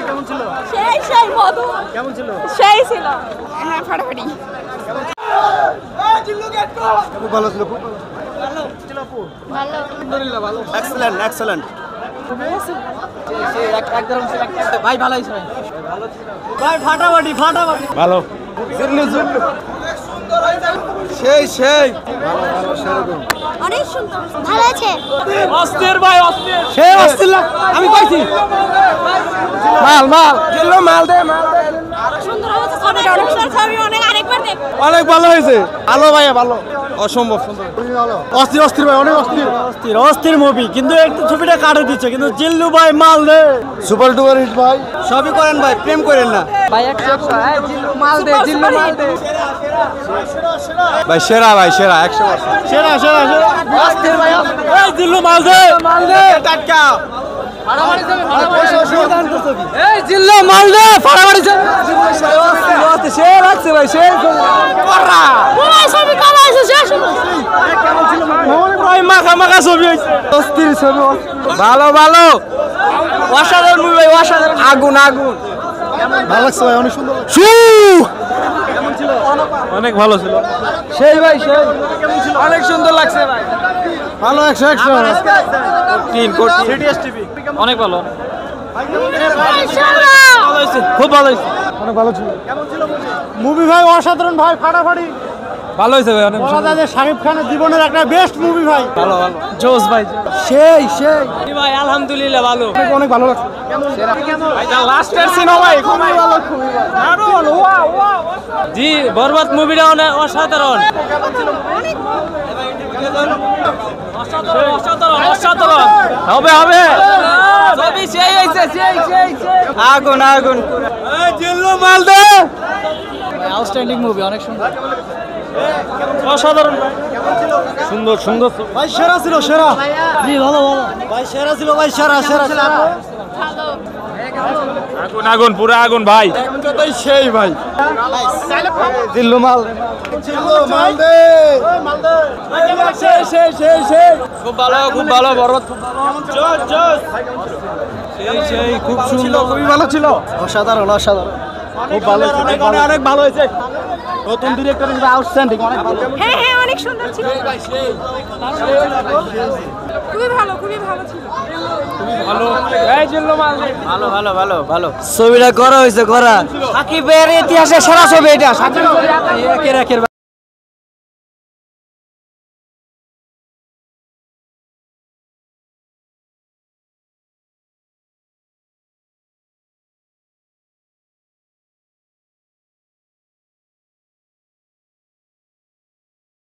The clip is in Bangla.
কেমন ছিল? সেই মধু কেমন ছিল? সেই ছিল। হ্যাঁ ফাটাফাটি। খুব ভালো ছিল, খুব ভালো ছিল আপু। ভালো। আলহামদুলিল্লাহ ভালো। Excellent excellent. ভাই ভালো হয়েছে ভাই ফাটাফাটি ফাটাফাটি ভালো। সেই সেই অনেক সুন্দর ভালো আছে। অস্থির ভাই অস্থির। সেই অস্থির আমি কইছি মাল মাল জিল্লো মাল দে মাল দে। সুন্দর হয়েছে ছবিটা, অনেক সুন্দর ছবি, অনেক আরেকবার দেখ। অনেক ভালো হয়েছে। ভালো ভাইয়া ভালো, অসম্ভব সুন্দর। অস্থির অস্থির ভাই, অনেক অস্থির অস্থির অস্থির মুভি, কিন্তু একটু ছবিটা কাটে দিচ্ছে, কিন্তু জিল্লু ভাই মাল দে। সুপার ডুপার হিট ভাই। সবই করেন ভাই, প্রেম করেন না ভাই। 100 জিল্লু মাল দে, জিল্লু মাল দে ভাই। সেরা ভাই সেরা, 100% সেরা সেরা সেরা। অস্থির ভাই, এই জিল্লু মাল দে মাল দে টাটকা। এই জিল্লু মাল দে ফাড়াফাড়ি যাবে। সে লাগছে ভাই, সে কররা ওই ছবি কামাইছে শেষ। কেমন ছিল ভাই? মাখা মাখা ছবি হইছে, অস্থির ছবি। ভালো ভালো, অসাধারণ মুভি ভাই, অসাধারণ। আগুন আগুন। ভালো লাগছে ভাই, অনেক সুন্দর। কেমন ছিল? অনেক ভালো ছিল। সেই ভাই সেই। কেমন ছিল? অনেক সুন্দর লাগছে ভাই, ভালো। 100 অনেক ভালো। খুব ভালো হয়েছে, অনেক ভালো ছিল। কেমন ছিল মুভি ভাই? অসাধারণ ভাই, ফাটাফাটি ভালো হয়েছে ভাই। অনেক বলা যায় যে শাকিব খানের জীবনের একটা বেস্ট মুভি ভাই। ভালো ভালো জোস ভাই, সেই সেই ভাই। আলহামদুলিল্লাহ ভালো, অনেক ভালো লাগছে। কেমন ভাই? লাস্টের সিন ভাই খুবই ভালো, খুবই ভালো। ওয়াও ওয়াও জি, বরবাদ মুভিটা অনেক অসাধারণ। কেমন ছিল? অসাধারণ অসাধারণ অসাধারণ। হবে হবে সবই সেই হইছে, সেই সেই সেই। আগুন আগুন। এই জিল্লু মাল দে। আউটস্ট্যান্ডিং মুভি, অনেক সুন্দর, অসাধারণ ভাই। কেমন ছিল? সুন্দর সুন্দর ভাই, সেরা ছিল সেরা। জি ভালো ভালো ভাই, সেরা ছিল ভাই, সেরা সেরা সেরা। আগুন আগুন, পুরো আগুন ভাই। ভাই সেই ভাই, জিল্লু মাল, জিল্লু মাল দে মাল দে। সেই সেই সেই সেই। খুব ভালো খুব ভালো, বরবাদ খুব ভালো। জোস জোস সেই সেই, খুব সুন্দর, খুবই ভালো ছিল। অসাধারণ অসাধারণ, খুব ভালো, অনেক অনেক অনেক ভালো হয়েছে। নতুন ডিরেক্টর হিসেবে আউটস্ট্যান্ডিং, অনেক ভালো। হ্যাঁ হ্যাঁ অনেক সুন্দর ছিল ভাই সেই। খুবই ভালো, খুবই ভালো ছিল। ভালো এই জিল্লু মাল দে। ভালো ভালো ভালো ভালো ছবিটা করা হয়েছে, করা সাকিবের ইতিহাসে সেরা ছবি এটা। সাকিব একের